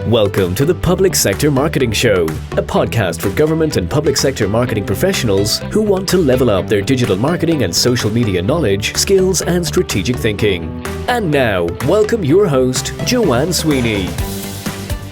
Welcome to the Public Sector Marketing Show, a podcast for government and public sector marketing professionals who want to level up their digital marketing and social media knowledge, skills, and strategic thinking. And now, welcome your host, Joanne Sweeney.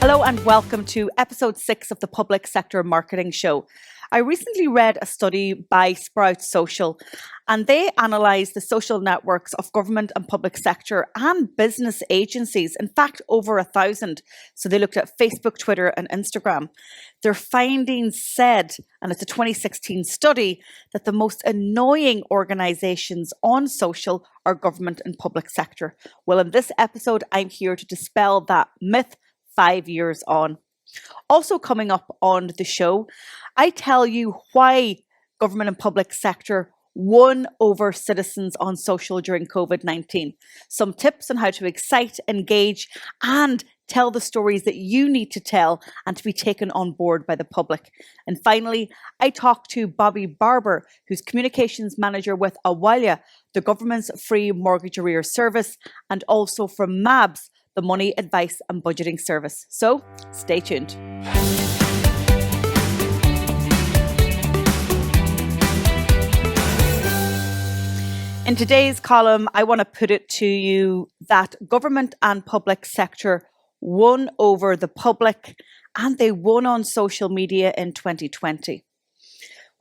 Hello and welcome to episode 6 of the Public Sector Marketing Show. I recently read a study by Sprout Social, and they analysed the social networks of government and public sector and business agencies, in fact, over 1,000. So they looked at Facebook, Twitter, and Instagram. Their findings said, and it's a 2016 study, that the most annoying organisations on social are government and public sector. Well, in this episode, I'm here to dispel that myth 5 years on. Also coming up on the show, I tell you why government and public sector won over citizens on social during COVID-19. Some tips on how to excite, engage, and tell the stories that you need to tell and to be taken on board by the public. And finally, I talk to Barber, who's communications manager with Awalya, the government's free mortgage arrears service, and also from MABS, the money advice and budgeting service. So stay tuned. In today's column, I want to put it to you that government and public sector won over the public, and they won on social media in 2020.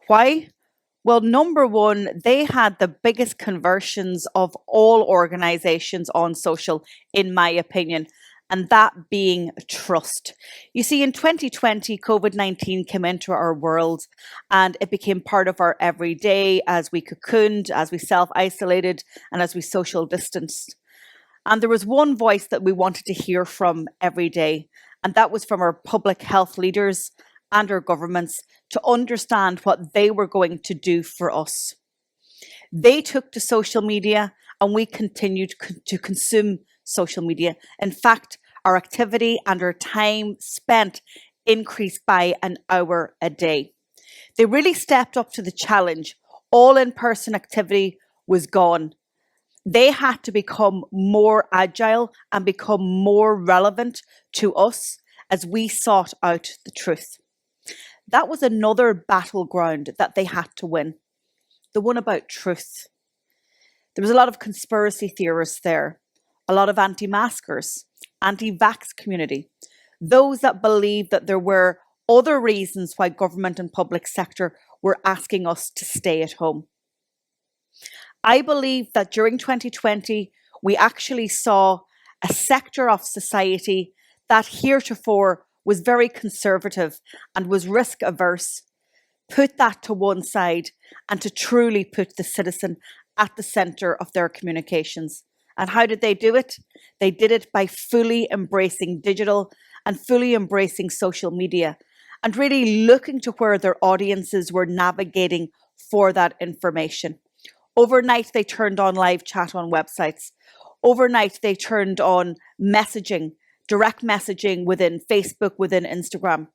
Why? Well, number one, they had the biggest conversions of all organizations on social, in my opinion, and that being trust. You see, in 2020, COVID-19 came into our world and it became part of our everyday as we cocooned, as we self-isolated, and as we social distanced. And there was one voice that we wanted to hear from every day, and that was from our public health leaders and our governments to understand what they were going to do for us. They took to social media and we continued to consume social media. In fact, our activity and our time spent increased by an hour a day. They really stepped up to the challenge. All in-person activity was gone. They had to become more agile and become more relevant to us as we sought out the truth. That was another battleground that they had to win, the one about truth. There was a lot of conspiracy theorists there, a lot of anti-maskers, anti-vax community, those that believed that there were other reasons why government and public sector were asking us to stay at home. I believe that during 2020, we actually saw a sector of society that heretofore was very conservative and was risk averse, put that to one side and to truly put the citizen at the centre of their communications. And how did they do it? They did it by fully embracing digital and fully embracing social media and really looking to where their audiences were navigating for that information. Overnight, they turned on live chat on websites. Overnight, they turned on messaging, direct messaging within Facebook, within Instagram.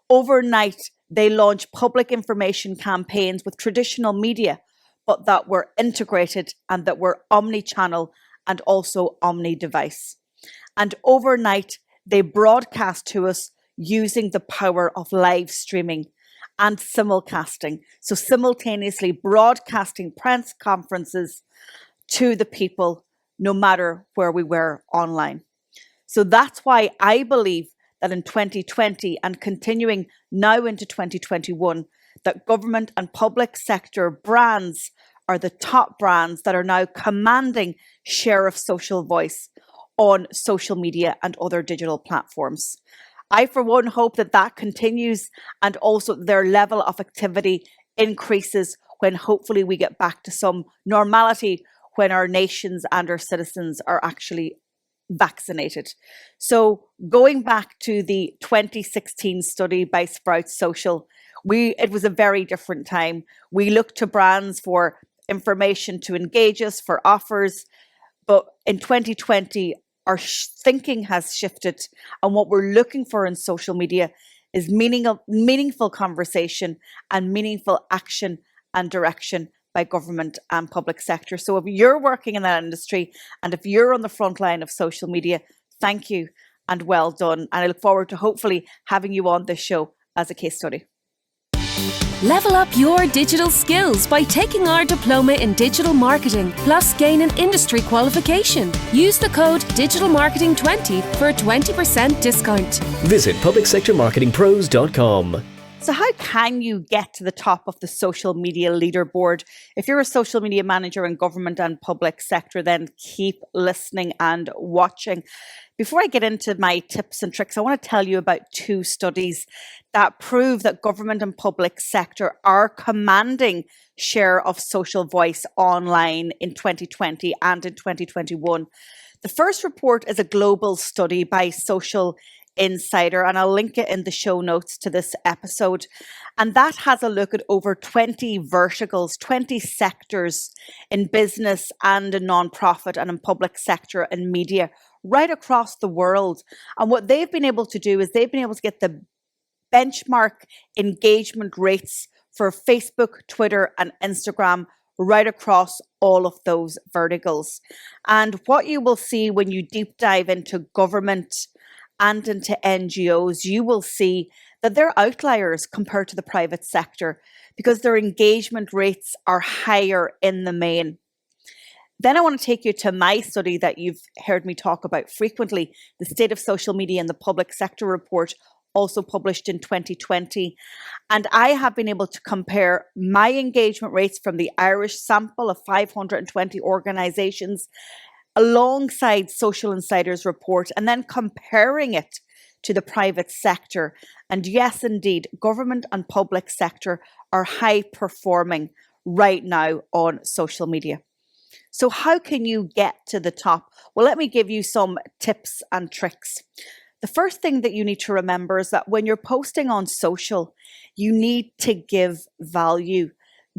Overnight, they launched public information campaigns with traditional media, but that were integrated and that were omni-channel and also omni-device. And overnight, they broadcast to us using the power of live streaming and simulcasting. So simultaneously broadcasting press conferences to the people, no matter where we were online. So that's why I believe that in 2020 and continuing now into 2021, that government and public sector brands are the top brands that are now commanding share of social voice on social media and other digital platforms. I, for one, hope that that continues and also their level of activity increases when hopefully we get back to some normality when our nations and our citizens are actually vaccinated. So going back to the 2016 study by Sprout Social, it was a very different time. We looked to brands for information to engage us, for offers, but in 2020, our thinking has shifted, and what we're looking for in social media is meaningful conversation and meaningful action and direction by government and public sector. So if you're working in that industry and if you're on the front line of social media, thank you. and well done. And I look forward to hopefully having you on this show as a case study. Level up your digital skills by taking our diploma in digital marketing, plus gain an industry qualification. Use the code digitalmarketing20 for a 20% discount. Visit publicsectormarketingpros.com. So how can you get to the top of the social media leaderboard? If you're a social media manager in government and public sector, then keep listening and watching. Before I get into my tips and tricks, I want to tell you about two studies that prove that government and public sector are commanding share of social voice online in 2020 and in 2021. The first report is a global study by Social Insider, and I'll link it in the show notes to this episode. And that has a look at over 20 verticals, 20 sectors in business and in non-profit and in public sector and media right across the world. And what they've been able to do is they've been able to get the benchmark engagement rates for Facebook, Twitter, and Instagram right across all of those verticals. And what you will see when you deep dive into government and into NGOs, you will see that they're outliers compared to the private sector because their engagement rates are higher in the main. Then I want to take you to my study that you've heard me talk about frequently, the State of Social Media in the Public Sector report, also published in 2020. And I have been able to compare my engagement rates from the Irish sample of 520 organisations alongside Social Insider's report and then comparing it to the private sector. And yes, indeed, government and public sector are high performing right now on social media. So how can you get to the top? Well, let me give you some tips and tricks. The first thing that you need to remember is that when you're posting on social, you need to give value.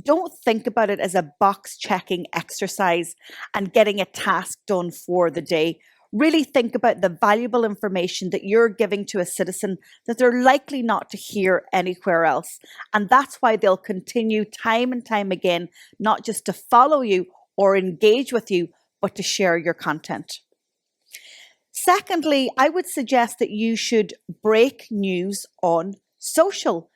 Don't think about it as a box checking exercise and getting a task done for the day. Really think about the valuable information that you're giving to a citizen that they're likely not to hear anywhere else. And that's why they'll continue time and time again, not just to follow you or engage with you, but to share your content. Secondly, I would suggest that you should break news on social.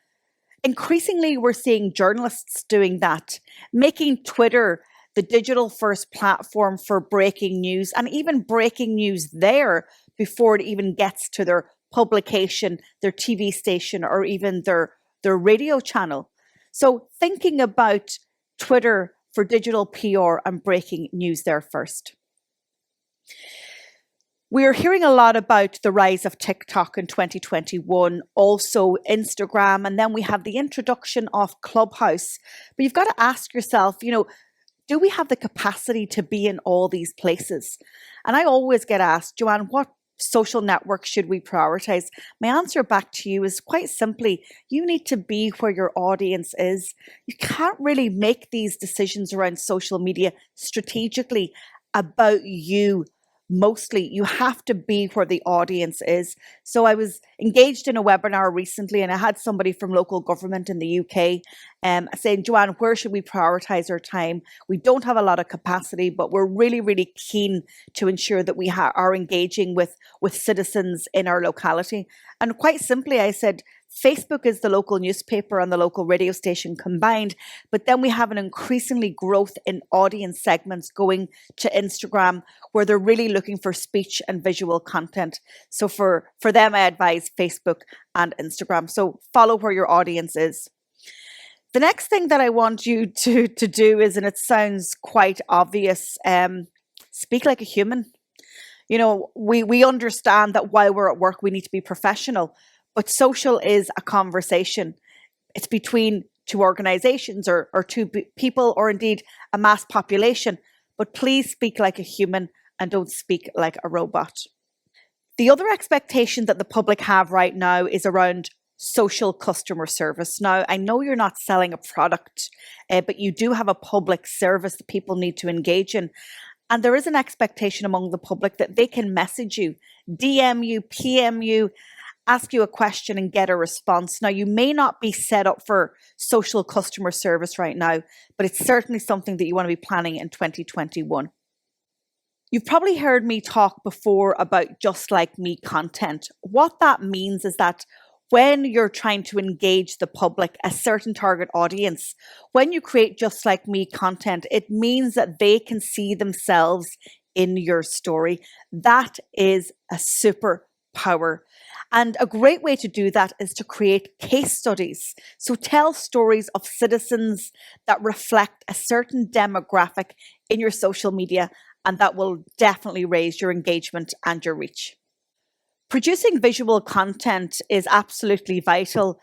Increasingly, we're seeing journalists doing that, making Twitter the digital first platform for breaking news and even breaking news there before it even gets to their publication, their TV station, or even their radio channel. So thinking about Twitter for digital PR and breaking news there first. We're hearing a lot about the rise of TikTok in 2021, also Instagram, and then we have the introduction of Clubhouse. But you've got to ask yourself, do we have the capacity to be in all these places? And I always get asked, Joanne, what social network should we prioritize? My answer back to you is quite simply, you need to be where your audience is. You can't really make these decisions around social media strategically about you. Mostly, you have to be where the audience is. So I was engaged in a webinar recently and I had somebody from local government in the UK saying, Joanne, where should we prioritize our time? We don't have a lot of capacity, but we're really, really keen to ensure that we are engaging with citizens in our locality. And quite simply, I said, Facebook is the local newspaper and the local radio station combined, but then we have an increasingly growth in audience segments going to Instagram where they're really looking for speech and visual content. So for them, I advise Facebook and Instagram. So follow where your audience is. The next thing that I want you to do is, and it sounds quite obvious, speak like a human. We understand that while we're at work, we need to be professional. But social is a conversation. It's between two organizations or two people or indeed a mass population. But please speak like a human and don't speak like a robot. The other expectation that the public have right now is around social customer service. Now, I know you're not selling a product, but you do have a public service that people need to engage in. And there is an expectation among the public that they can message you, DM you, PM you, ask you a question and get a response. Now, you may not be set up for social customer service right now, but it's certainly something that you want to be planning in 2021. You've probably heard me talk before about just like me content. What that means is that when you're trying to engage the public, a certain target audience, when you create just like me content, it means that they can see themselves in your story. That is a superpower. And a great way to do that is to create case studies. So tell stories of citizens that reflect a certain demographic in your social media, and that will definitely raise your engagement and your reach. Producing visual content is absolutely vital.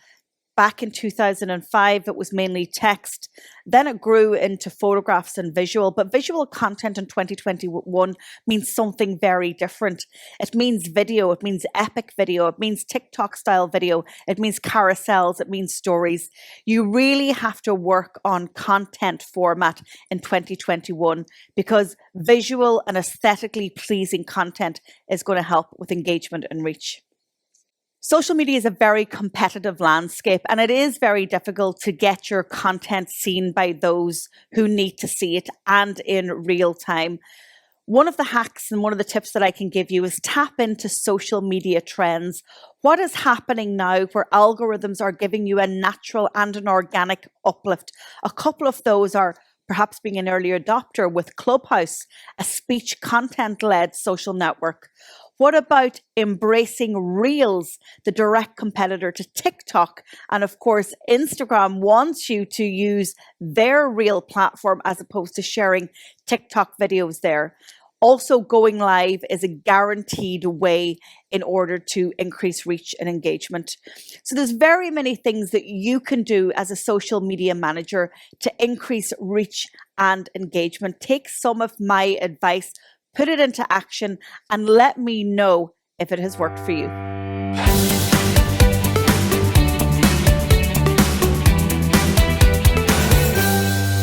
Back in 2005, it was mainly text. Then it grew into photographs and visual. But visual content in 2021 means something very different. It means video. It means epic video. It means TikTok style video. It means carousels. It means stories. You really have to work on content format in 2021 because visual and aesthetically pleasing content is going to help with engagement and reach. Social media is a very competitive landscape, and it is very difficult to get your content seen by those who need to see it and in real time. One of the hacks and one of the tips that I can give you is tap into social media trends. What is happening now where algorithms are giving you a natural and an organic uplift? A couple of those are perhaps being an early adopter with Clubhouse, a speech content-led social network. What about embracing Reels, the direct competitor to TikTok? And of course, Instagram wants you to use their Reel platform as opposed to sharing TikTok videos there. Also, going live is a guaranteed way in order to increase reach and engagement. So there's very many things that you can do as a social media manager to increase reach and engagement. Take some of my advice, put it into action, and let me know if it has worked for you.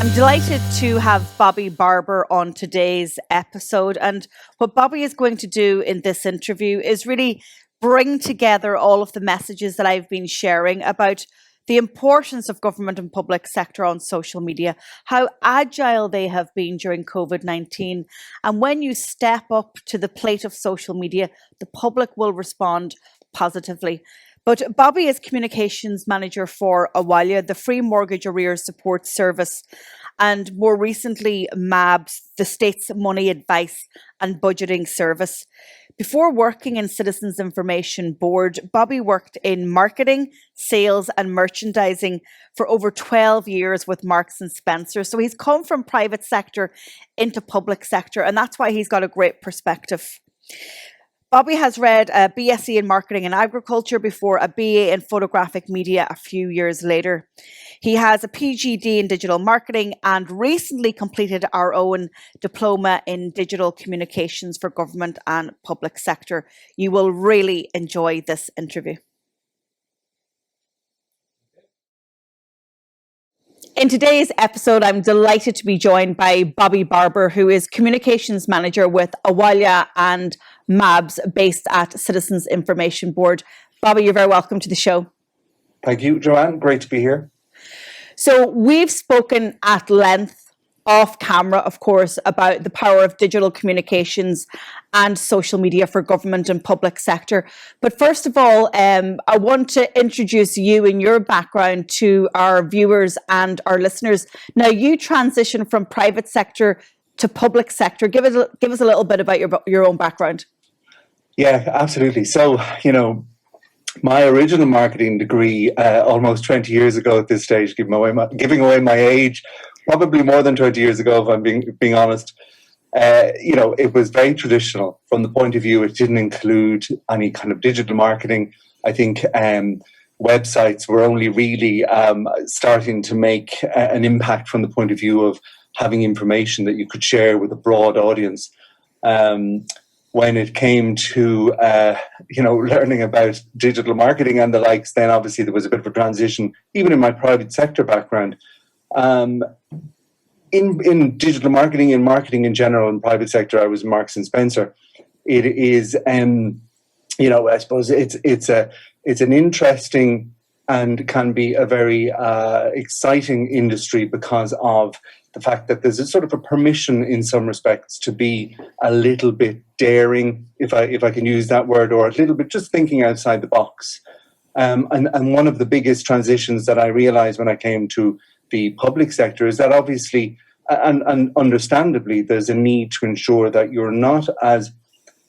I'm delighted to have Bobby Barber on today's episode. And what Bobby is going to do in this interview is really bring together all of the messages that I've been sharing about the importance of government and public sector on social media, how agile they have been during COVID-19. And when you step up to the plate of social media, the public will respond positively. But Bobby is communications manager for Awalia, the free mortgage arrears support service, and more recently MABS, the state's money advice and budgeting service. Before working in Citizens Information Board, Bobby worked in marketing, sales and merchandising for over 12 years with Marks and Spencer. So he's come from private sector into public sector, and that's why he's got a great perspective. Bobby has read a BSc in Marketing and Agriculture before a BA in Photographic Media a few years later. He has a PGD in Digital Marketing and recently completed our own diploma in Digital Communications for Government and Public Sector. You will really enjoy this interview. In today's episode, I'm delighted to be joined by Bobby Barber, who is Communications Manager with Awalia and MABS based at Citizens Information Board. Bobby, you're very welcome to the show. Thank you, Joanne. Great to be here. So we've spoken at length off camera, of course, about the power of digital communications and social media for government and public sector. But first of all, I want to introduce you and your background to our viewers and our listeners. Now, you transitioned from private sector to public sector. Give us a little bit about your own background. Yeah, absolutely. So, my original marketing degree almost 20 years ago at this stage, giving away my age, probably more than 20 years ago, if I'm being honest. It was very traditional from the point of view. It didn't include any kind of digital marketing. I think websites were only really starting to make an impact from the point of view of having information that you could share with a broad audience. When it came to learning about digital marketing and the likes, then obviously there was a bit of a transition, even in my private sector background. In digital marketing and marketing in general in private sector, I was Marks and Spencer. It is, I suppose it's an interesting and can be a very exciting industry because of the fact that there's a sort of a permission in some respects to be a little bit daring, if I can use that word, or a little bit just thinking outside the box. And one of the biggest transitions that I realized when I came to the public sector is that obviously, and understandably, there's a need to ensure that you're not as,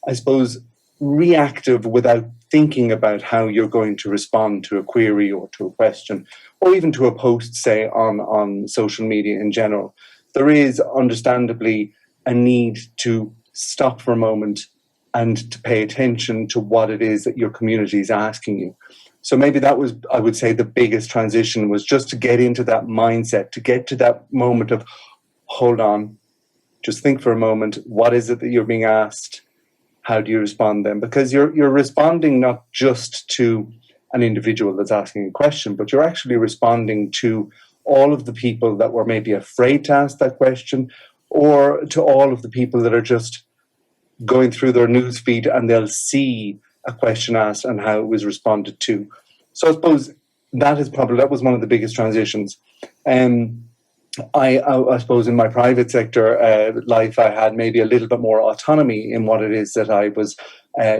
I suppose, reactive without thinking about how you're going to respond to a query or to a question, or even to a post, say, on social media in general. There is understandably a need to stop for a moment and to pay attention to what it is that your community is asking you. So maybe that was, I would say, the biggest transition, was just to get into that mindset, to get to that moment of, hold on, just think for a moment, what is it that you're being asked? How do you respond then? Because you're responding not just to an individual that's asking a question, but you're actually responding to all of the people that were maybe afraid to ask that question, or to all of the people that are just going through their news feed and they'll see a question asked and how it was responded to. So I suppose that was one of the biggest transitions. I suppose in my private sector life, I had maybe a little bit more autonomy in what it is that I was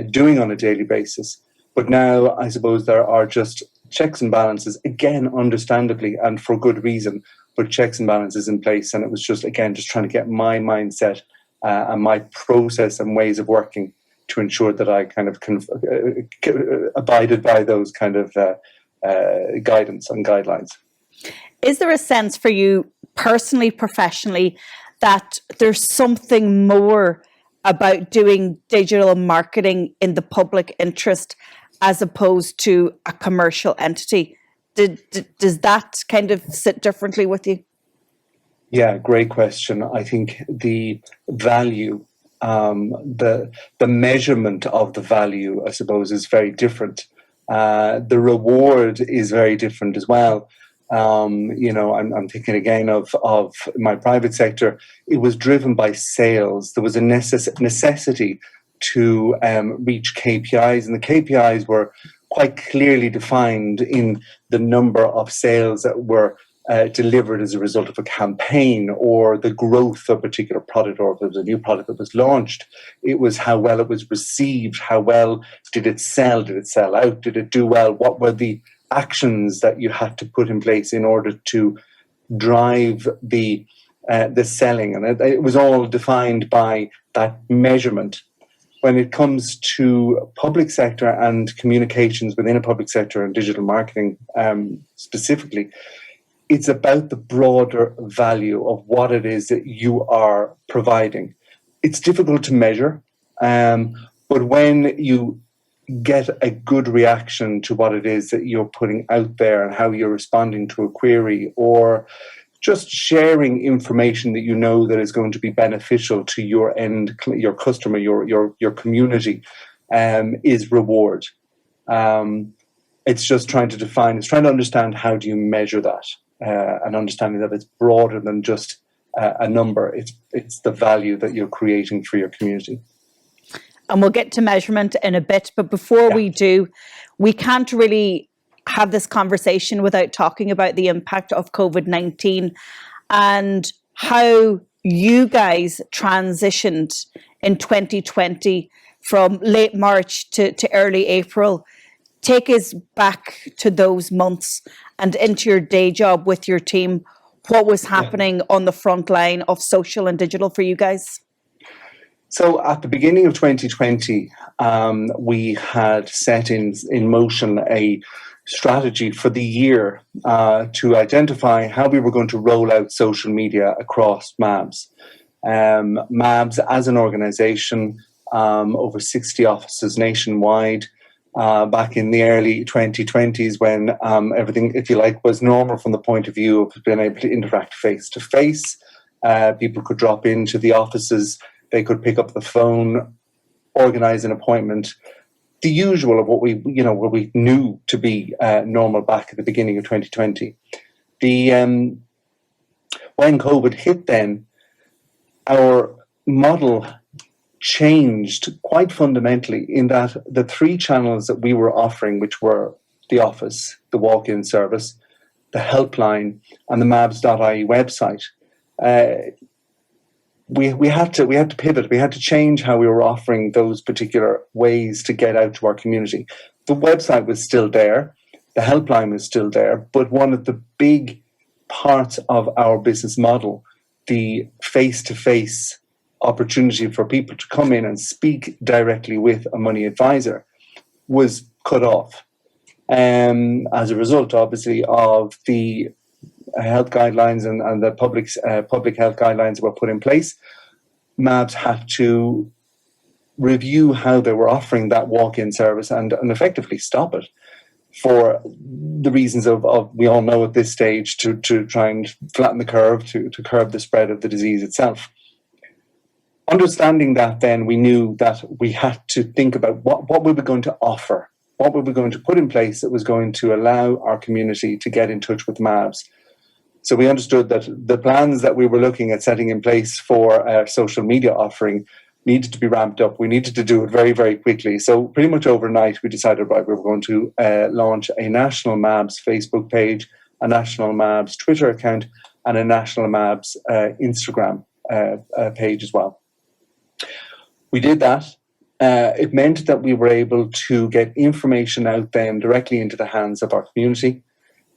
doing on a daily basis. But now I suppose there are just checks and balances, again, understandably and for good reason, but checks and balances in place. And it was just, again, just trying to get my mindset and my process and ways of working to ensure that I kind of abided by those kind of guidance and guidelines. Is there a sense for you personally, professionally, that there's something more about doing digital marketing in the public interest as opposed to a commercial entity? Does that kind of sit differently with you? Yeah, great question. I think the value, the measurement of the value, I suppose, is very different. The reward is very different as well. I'm thinking again of my private sector. It was driven by sales. There was a necessity to reach KPIs, and the KPIs were quite clearly defined in the number of sales that were delivered as a result of a campaign, or the growth of a particular product, or if there was a new product that was launched. It was how well it was received, how well did it sell out, did it do well, what were the actions that you had to put in place in order to drive the selling, and it was all defined by that measurement. When it comes to public sector and communications within a public sector and digital marketing specifically, it's about the broader value of what it is that you are providing. It's difficult to measure, but when you get a good reaction to what it is that you're putting out there and how you're responding to a query, or just sharing information that you know that is going to be beneficial to your customer, your community, is reward. It's just trying to understand how do you measure that, and understanding that it's broader than just a number. It's the value that you're creating for your community. And we'll get to measurement in a bit, but before we do, we can't really have this conversation without talking about the impact of COVID-19 and how you guys transitioned in 2020 from late March to early April. Take us back to those months and into your day job with your team. What was happening on the front line of social and digital for you guys? So at the beginning of 2020, we had set in motion a strategy for the year to identify how we were going to roll out social media across MABS. MABS as an organisation, over 60 offices nationwide, back in the early 2020s when everything, if you like, was normal from the point of view of being able to interact face-to-face. People could drop into the offices, they could pick up the phone, organise an appointment. The usual of what we knew to be normal back at the beginning of 2020. When COVID hit then, our model changed quite fundamentally in that the three channels that we were offering, which were the office, the walk-in service, the helpline, and the mabs.ie website, we had to pivot. We had to change how we were offering those particular ways to get out to our community. The website was still there, the helpline was still there, but one of the big parts of our business model, the face-to-face opportunity for people to come in and speak directly with a money advisor, was cut off. As a result, obviously, of the health guidelines and the public health guidelines that were put in place, MABs had to review how they were offering that walk-in service and effectively stop it for the reasons of we all know at this stage, to try and flatten the curve, to curb the spread of the disease itself. Understanding that, then, we knew that we had to think about what we were going to offer, what we were going to put in place that was going to allow our community to get in touch with MABs. So we understood that the plans that we were looking at setting in place for our social media offering needed to be ramped up. We needed to do it very, very quickly. So pretty much overnight, we decided, right, we were going to launch a national MABs Facebook page, a national MABs Twitter account, and a national MABs Instagram page as well. We did that. It meant that we were able to get information out then directly into the hands of our community.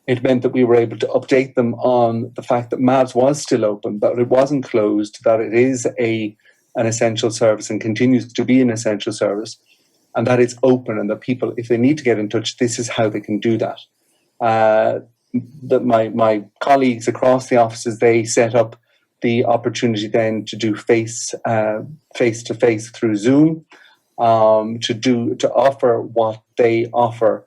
It meant that we were able to update them on the fact that MABs was still open, that it wasn't closed, that it is an essential service and continues to be an essential service, and that it's open, and that people, if they need to get in touch, this is how they can do that. That my colleagues across the offices, they set up the opportunity then to do face-to-face through Zoom, to offer what they offer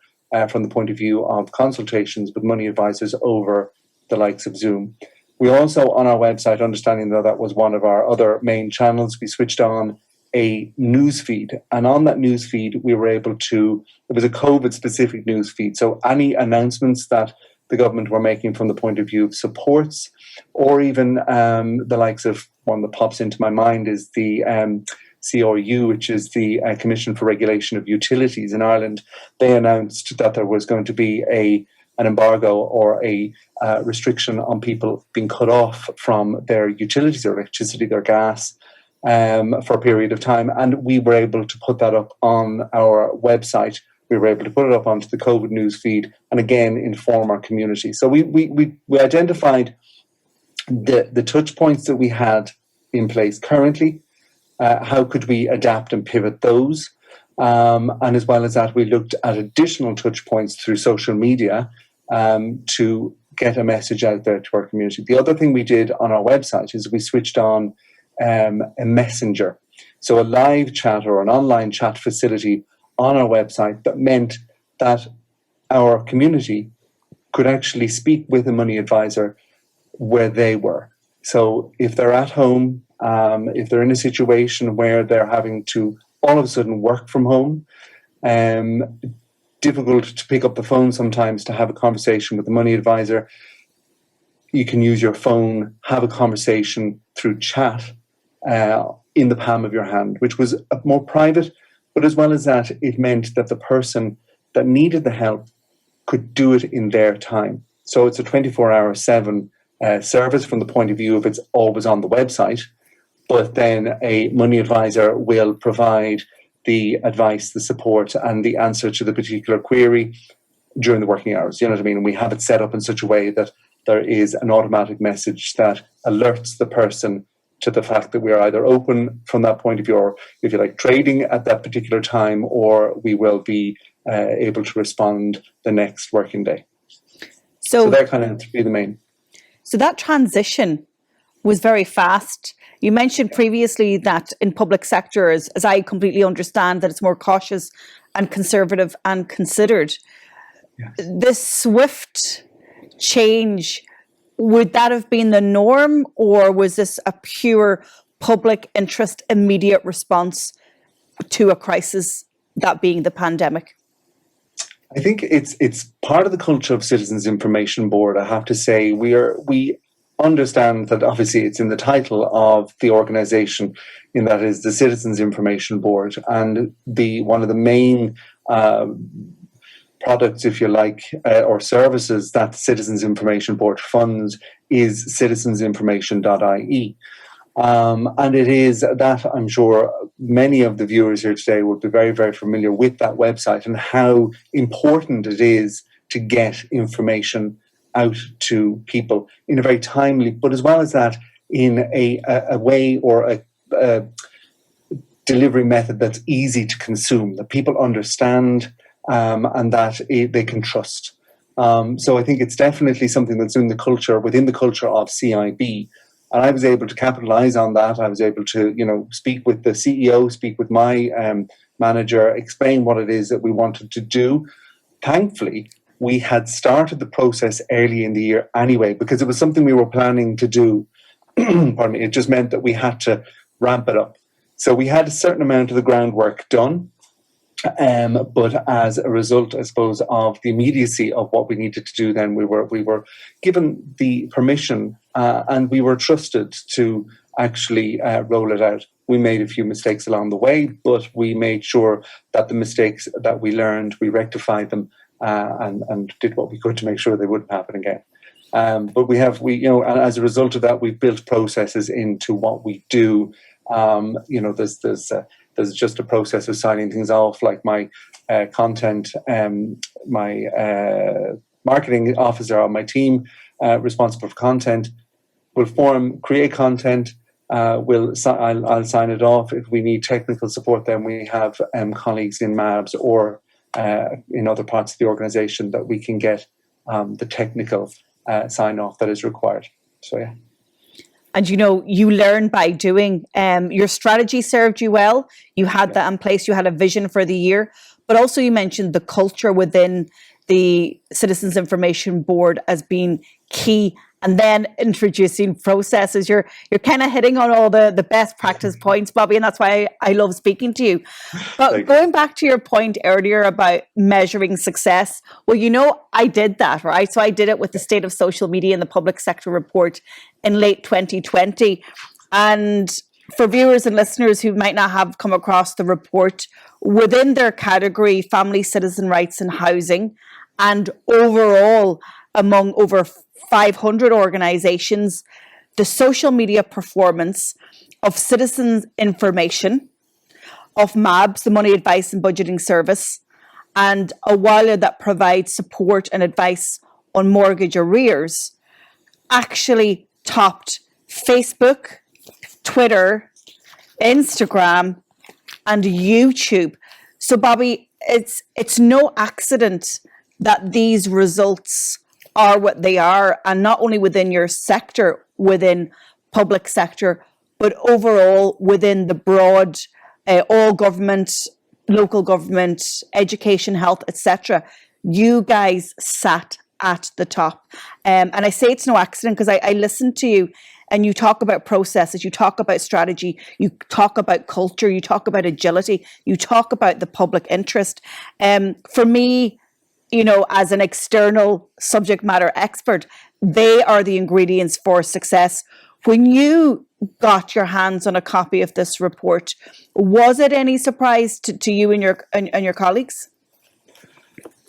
from the point of view of consultations with money advisors over the likes of Zoom. We also, on our website, understanding that that was one of our other main channels, we switched on a news feed. And on that news feed, we were able to, it was a COVID-specific news feed. So any announcements that the government were making from the point of view of supports, or even the likes of, one that pops into my mind is the CRU, which is the Commission for Regulation of Utilities in Ireland. They announced that there was going to be an embargo or a restriction on people being cut off from their utilities, their electricity, their gas, for a period of time. And we were able to put that up on our website. We were able to put it up onto the COVID news feed and again inform our community. So we identified the touch points that we had in place currently. How could we adapt and pivot those? And as well as that, we looked at additional touch points through social media to get a message out there to our community. The other thing we did on our website is we switched on a messenger. So a live chat or an online chat facility on our website that meant that our community could actually speak with a money advisor where they were. So if they're at home, if they're in a situation where they're having to all of a sudden work from home, difficult to pick up the phone sometimes to have a conversation with the money advisor, you can use your phone, have a conversation through chat in the palm of your hand, which was more private. But as well as that, it meant that the person that needed the help could do it in their time. So it's a 24/7 service from the point of view of it's always on the website, but then a money advisor will provide the advice, the support, and the answer to the particular query during the working hours. You know what I mean? And we have it set up in such a way that there is an automatic message that alerts the person to the fact that we are either open from that point of view, or if you like, trading at that particular time, or we will be able to respond the next working day. So they're kind of three of the main. So that transition was very fast. You mentioned previously that in public sectors, as I completely understand, that it's more cautious and conservative and considered. Yes. This swift change, would that have been the norm, or was this a pure public interest immediate response to a crisis, that being the pandemic? I think it's part of the culture of Citizens Information Board. I have to say, we understand that obviously it's in the title of the organisation, in that is the Citizens Information Board, and one of the main products, if you like, or services that the Citizens Information Board funds is citizensinformation.ie. And it is that I'm sure many of the viewers here today would be very, very familiar with that website and how important it is to get information out to people in a very timely, but as well as that, in a way or a delivery method that's easy to consume, that people understand and that they can trust. So I think it's definitely something that's in the culture, within the culture of CIB. And I was able to capitalize on that. I was able to, speak with the CEO, speak with my manager, explain what it is that we wanted to do. Thankfully, we had started the process early in the year anyway, because it was something we were planning to do. Pardon me. It just meant that we had to ramp it up. So we had a certain amount of the groundwork done. But as a result, I suppose, of the immediacy of what we needed to do, then we were given the permission and we were trusted to actually roll it out. We made a few mistakes along the way, but we made sure that the mistakes that we learned, we rectified them and did what we could to make sure they wouldn't happen again. But we and as a result of that, we've built processes into what we do. There's just a process of signing things off, like my content, my marketing officer on my team responsible for content will create content. I'll sign it off. If we need technical support, then we have colleagues in MABS or in other parts of the organization that we can get the technical sign off that is required. So, yeah. And you learn by doing. Your strategy served you well. You had that in place. You had a vision for the year. But also you mentioned the culture within the Citizens Information Board as being key. And then introducing processes. You're kind of hitting on all the best practice points, Bobby, and that's why I love speaking to you. But going back to your point earlier about measuring success, well, I did that, right? So I did it with the State of Social Media in the Public Sector Report in late 2020. And for viewers and listeners who might not have come across the report, within their category, family, citizen rights and housing, and overall among over 500 organizations, the social media performance of Citizens Information, of MABS, the Money Advice and Budgeting Service, and Awala that provides support and advice on mortgage arrears, actually topped Facebook, Twitter, Instagram, and YouTube. So, Bobby, it's no accident that these results are what they are, and not only within your sector, within public sector, but overall within the broad, all government, local government, education, health, etc. You guys sat at the top. And I say it's no accident because I listened to you and you talk about processes, you talk about strategy, you talk about culture, you talk about agility, you talk about the public interest. For me, as an external subject matter expert, they are the ingredients for success. When you got your hands on a copy of this report, was it any surprise to you and your colleagues?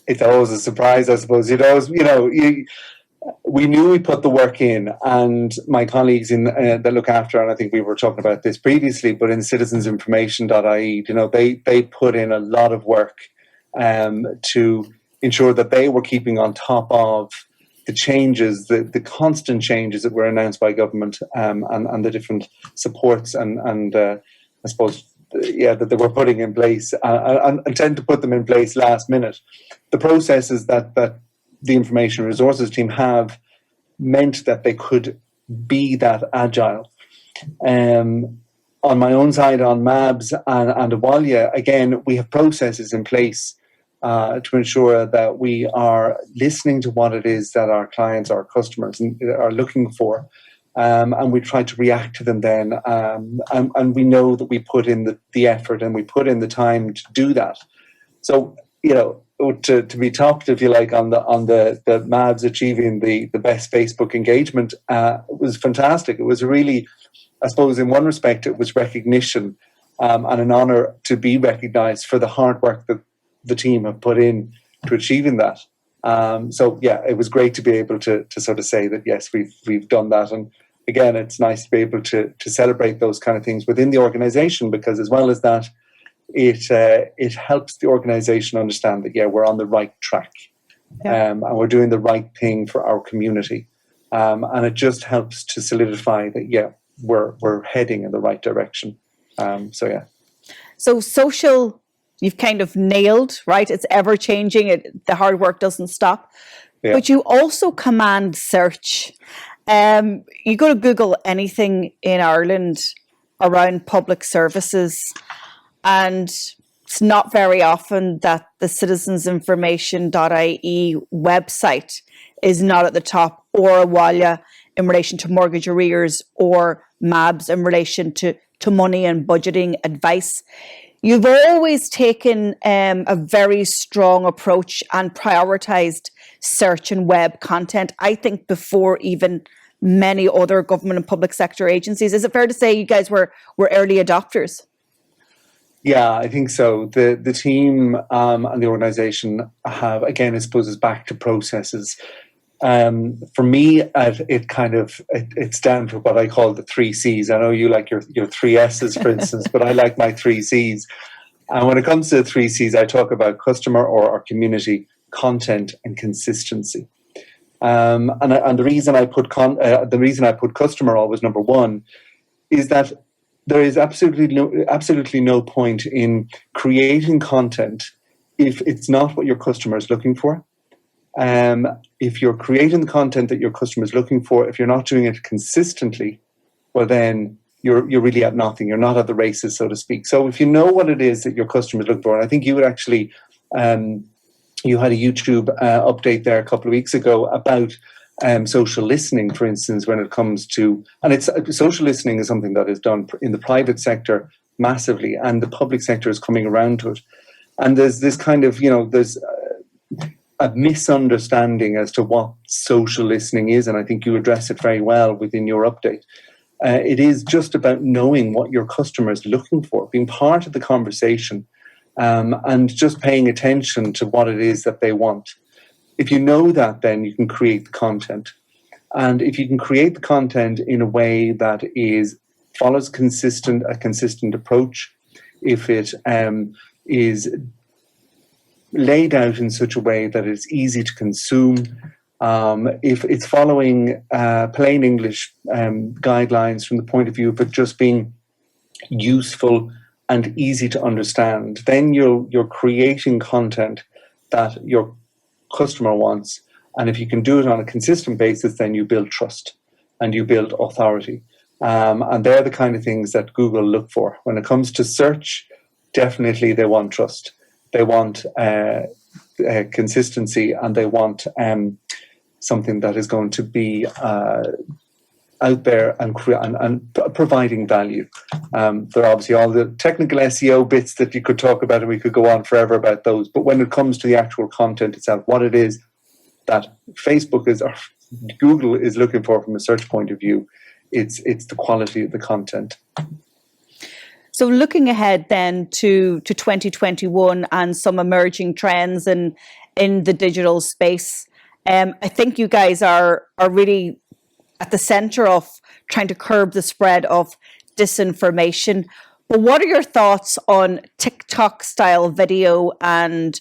It's always a surprise, I suppose. We knew we put the work in, and my colleagues that look after, and I think we were talking about this previously, but in citizensinformation.ie, they put in a lot of work to ensure that they were keeping on top of the changes, the constant changes that were announced by government and the different supports and I suppose, that they were putting in place and tend to put them in place last minute. The processes that the information resources team have meant that they could be that agile. On my own side, on MABS and Awala, again, we have processes in place to ensure that we are listening to what it is that our clients, our customers are looking for. And we try to react to them then. And we know that we put in the effort and we put in the time to do that. So, to be topped, if you like, on the MABS achieving the best Facebook engagement was fantastic. It was really, I suppose, in one respect, it was recognition and an honor to be recognized for the hard work that the team have put in achieving that. So yeah, it was great to be able to sort of say that yes, we've done that. And again, it's nice to be able to celebrate those kind of things within the organization, because as well as that, it helps the organization understand that yeah, we're on the right track, and we're doing the right thing for our community, and it just helps to solidify that yeah, we're heading in the right direction. So yeah. So social, you've kind of nailed, right? It's ever changing. The hard work doesn't stop. Yeah. But you also command search. You go to Google anything in Ireland around public services, and it's not very often that the citizensinformation.ie website is not at the top, or Awalia in relation to mortgage arrears, or MABS in relation to money and budgeting advice. You've always taken a very strong approach and prioritised search and web content, I think, before even many other government and public sector agencies. Is it fair to say you guys were early adopters? Yeah, I think so. The team and the organisation have, again, I suppose, is back to processes. For me, it's down to what I call the 3 C's. I know you like your 3 S's, for instance, but I like my 3 C's. And when it comes to the 3 C's, I talk about customer or our community, content, and consistency. And the reason I put customer always number 1 is that there is absolutely no point in creating content if it's not what your customer is looking for. If you're creating the content that your customer is looking for, if you're not doing it consistently, well then you're really at nothing. You're not at the races, so to speak. So if you know what it is that your customer is looking for, and I think you would actually, you had a YouTube update there a couple of weeks ago about social listening, for instance, when it comes to, and it's social listening is something that is done in the private sector massively, and the public sector is coming around to it. And there's this kind of, there's a misunderstanding as to what social listening is, and I think you address it very well within your update. It is just about knowing what your customer is looking for, being part of the conversation, and just paying attention to what it is that they want. If you know that, then you can create the content. And if you can create the content in a way that follows a consistent approach, if it is laid out in such a way that it's easy to consume, if it's following plain English guidelines from the point of view of it just being useful and easy to understand, then you're creating content that your customer wants. And if you can do it on a consistent basis, then you build trust and you build authority. And they're the kind of things that Google look for. When it comes to search, definitely they want trust. They want consistency, and they want something that is going to be out there and providing value. There are obviously all the technical SEO bits that you could talk about, and we could go on forever about those. But when it comes to the actual content itself, what it is that Facebook is or Google is looking for from a search point of view, it's the quality of the content. So looking ahead then to 2021 and some emerging trends in the digital space, I think you guys are really at the center of trying to curb the spread of disinformation. But what are your thoughts on TikTok style video and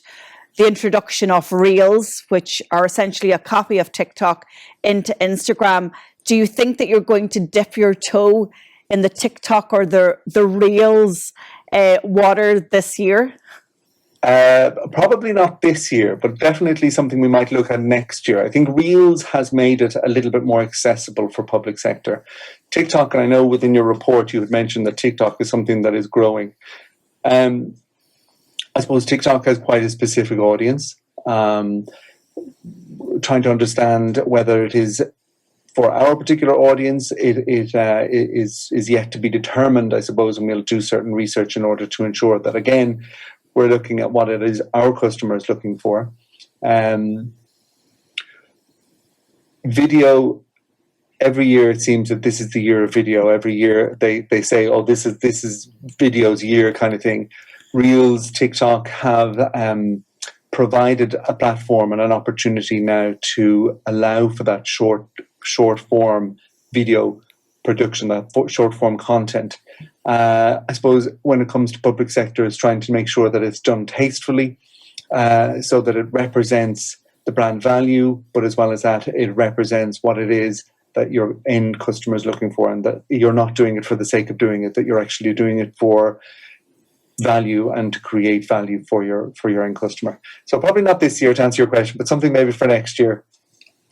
the introduction of Reels, which are essentially a copy of TikTok, into Instagram? Do you think that you're going to dip your toe in the TikTok or the Reels water this year? Probably not this year, but definitely something we might look at next year. I think Reels has made it a little bit more accessible for public sector. TikTok, and I know within your report you had mentioned that TikTok is something that is growing. I suppose TikTok has quite a specific audience. Trying to understand whether it is for our particular audience, it is yet to be determined, I suppose, and we'll do certain research in order to ensure that, again, we're looking at what it is our customer is looking for. Video, every year it seems that this is the year of video. Every year they say, oh, this is video's year kind of thing. Reels, TikTok have provided a platform and an opportunity now to allow for that short form video production, that short form content. I suppose when it comes to public sector, it's trying to make sure that it's done tastefully, so that it represents the brand value, but as well as that, it represents what it is that your end customer is looking for, and that you're not doing it for the sake of doing it, that you're actually doing it for value and to create value for your end customer. So probably not this year, to answer your question, but something maybe for next year.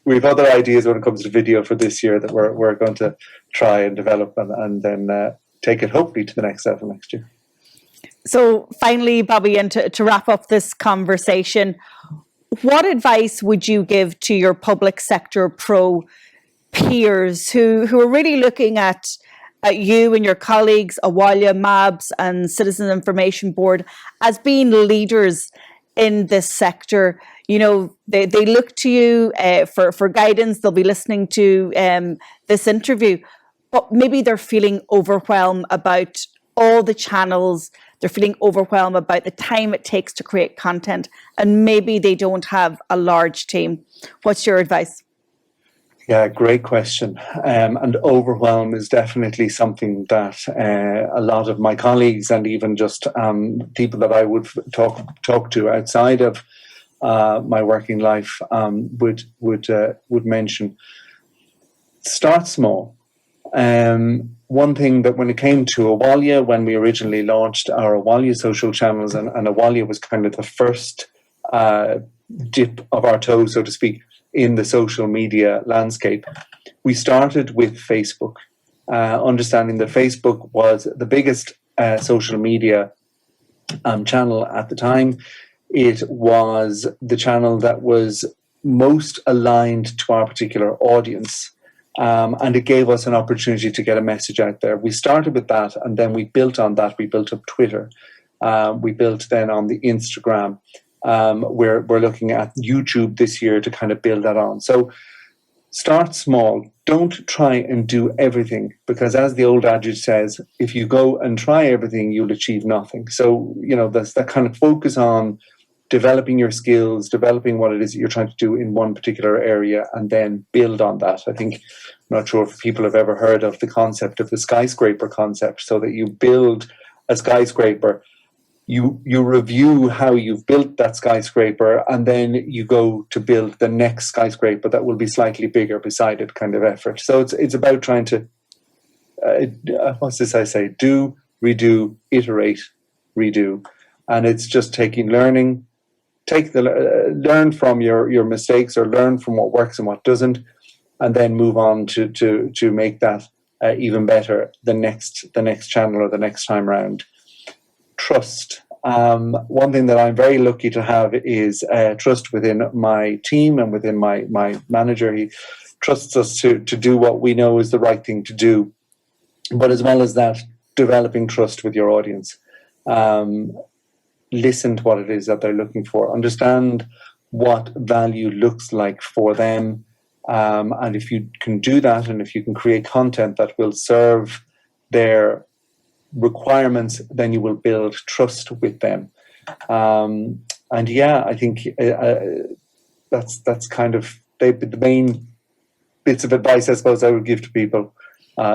We have other ideas when it comes to video for this year that we're going to try and develop, and then take it hopefully to the next level next year. So finally, Bobby, and to wrap up this conversation, what advice would you give to your public sector pro peers who are really looking at you and your colleagues, Awalia, MABS and Citizen Information Board, as being leaders in this sector? You know, they look to you for guidance. They'll be listening to this interview, but maybe they're feeling overwhelmed about all the channels. They're feeling overwhelmed about the time it takes to create content, and maybe they don't have a large team. What's your advice? Yeah, great question. And overwhelm is definitely something that a lot of my colleagues and even just people that I would talk to outside of my working life would mention. Start small. One thing that when it came to Awalia, when we originally launched our Awalia social channels, and Awalia was kind of the first dip of our toe, so to speak, in the social media landscape, we started with Facebook, understanding that Facebook was the biggest social media channel at the time. It was the channel that was most aligned to our particular audience. And it gave us an opportunity to get a message out there. We started with that, and then we built on that. We built up Twitter. We built then on the Instagram. We're looking at YouTube this year to kind of build that on. So start small. Don't try and do everything, because as the old adage says, if you go and try everything, you'll achieve nothing. So, you know, that's that kind of focus on developing your skills, developing what it is that you're trying to do in one particular area, and then build on that. I think, I'm not sure if people have ever heard of the concept of the skyscraper concept, so that you build a skyscraper, you review how you've built that skyscraper, and then you go to build the next skyscraper that will be slightly bigger beside it, kind of effort. So it's about trying to, what's this I say? Do, redo, iterate, redo. And it's just learn from your mistakes, or learn from what works and what doesn't, and then move on to make that even better the next channel or the next time round. Trust. One thing that I'm very lucky to have is trust within my team and within my manager. He trusts us to do what we know is the right thing to do. But as well as that, developing trust with your audience. Listen to what it is that they're looking for. Understand what value looks like for them. And if you can do that, and if you can create content that will serve their requirements, then you will build trust with them. And yeah, I think that's kind of the main bits of advice, I suppose, I would give to people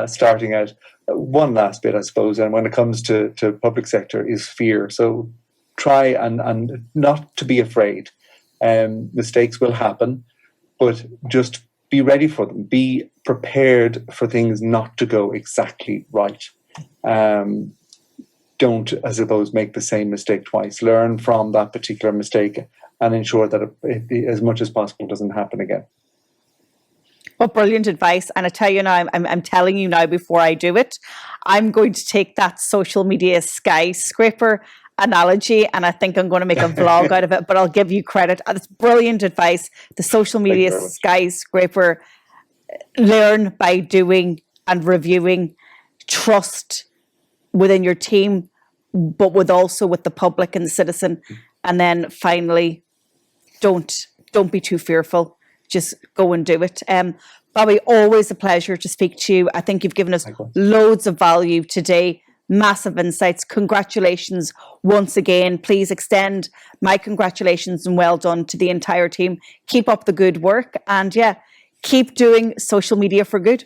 starting out. One last bit, I suppose, and when it comes to public sector, is fear. So try and not to be afraid. Mistakes will happen, but just be ready for them. Be prepared for things not to go exactly right. Don't, I suppose, make the same mistake twice. Learn from that particular mistake and ensure that it as much as possible doesn't happen again. Well, brilliant advice. And I tell you now, I'm telling you now before I do it, I'm going to take that social media skyscraper analogy, and I think I'm going to make a vlog out of it, but I'll give you credit. That's brilliant advice. The social media skyscraper, learn by doing and reviewing, trust within your team, but also with the public and the citizen. And then finally, don't be too fearful. Just go and do it. Bobby, always a pleasure to speak to you. I think you've given us loads of value today. massive insights. Congratulations once again. Please extend my congratulations and well done to the entire team. Keep up the good work and keep doing social media for good.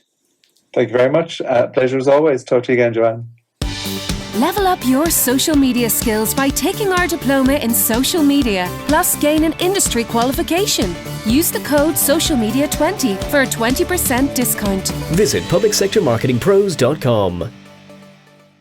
Thank you very much. Pleasure as always. Talk to you again, Joanne. Level up your social media skills by taking our diploma in social media, plus gain an industry qualification. Use the code SOCIALMEDIA20 for a 20% discount. Visit publicsectormarketingpros.com.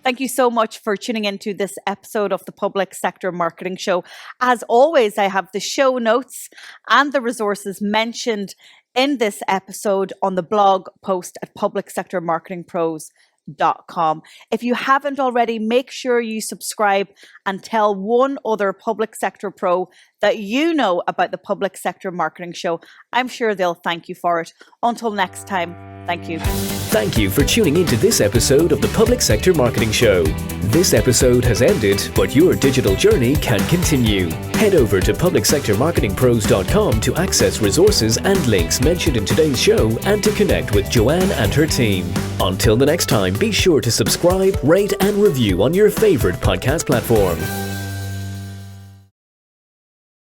Thank you so much for tuning into this episode of the Public Sector Marketing Show. As always, I have the show notes and the resources mentioned in this episode on the blog post at publicsectormarketingpros.com. If you haven't already, make sure you subscribe and tell one other public sector pro that you know about the Public Sector Marketing Show. I'm sure they'll thank you for it. Until next time, thank you. Thank you for tuning into this episode of the Public Sector Marketing Show. This episode has ended, but your digital journey can continue. Head over to publicsectormarketingpros.com to access resources and links mentioned in today's show and to connect with Joanne and her team. Until the next time, be sure to subscribe, rate, and review on your favorite podcast platform.